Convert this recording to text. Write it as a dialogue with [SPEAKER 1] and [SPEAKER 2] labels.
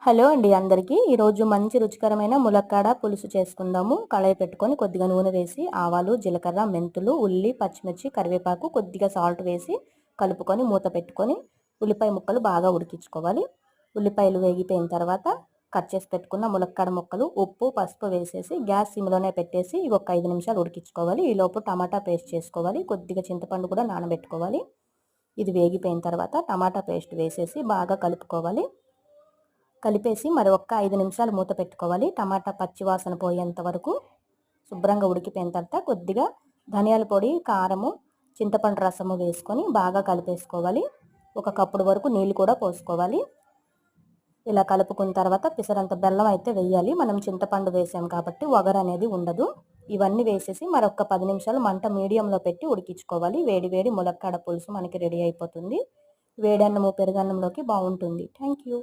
[SPEAKER 1] Hello అండి అందరికీ ఈరోజు మంచి రుచికరమైన ములక్కాడ పులుసు చేసుకుందాము. కళాయి పెట్టుకొని కొద్దిగా నూనె వేసి ఆవాలు, జీలకర్ర, మెంతులు, ఉల్లి, పచ్చిమిర్చి, కరివేపాకు, కొద్దిగా సాల్ట్ వేసి కలుపుకొని మూత పెట్టుకొని ఉల్లిపాయ ముక్కలు బాగా ఉడికించుకోవాలి. ఉల్లిపాయలు వేగిపోయిన తర్వాత కట్ చేసి పెట్టుకున్న ములక్కాడ ముక్కలు, ఉప్పు, పసుపు వేసేసి గ్యాస్ సిమ్లోనే పెట్టేసి ఇవి ఒక 5 నిమిషాలు ఉడికించుకోవాలి. ఈలోపు టమాటా పేస్ట్ చేసుకోవాలి. కొద్దిగా చింతపండు కూడా నానబెట్టుకోవాలి. ఇది వేగిపోయిన తర్వాత టమాటా పేస్ట్ వేసేసి బాగా కలుపుకోవాలి. కలిపేసి మరి ఒక్క 5 నిమిషాలు మూత పెట్టుకోవాలి. టమాటా పచ్చి వాసన పోయేంత వరకు శుభ్రంగా ఉడికిపోయిన తర్వాత కొద్దిగా ధనియాల పొడి, కారము, చింతపండు రసము వేసుకొని బాగా కలిపేసుకోవాలి. ఒక కప్పుడు వరకు నీళ్ళు కూడా పోసుకోవాలి. ఇలా కలుపుకున్న తర్వాత పిసరంత బెల్లం అయితే వేయాలి. మనం చింతపండు వేసాం కాబట్టి వగరు అనేది ఉండదు. ఇవన్నీ వేసేసి మరొక 10 నిమిషాలు మంట మీడియంలో పెట్టి ఉడికించుకోవాలి. వేడి వేడి ములక్కాడ పులుసు మనకి రెడీ అయిపోతుంది. వేడి అన్నము పెరుగన్నంలోకి బాగుంటుంది. Thank you.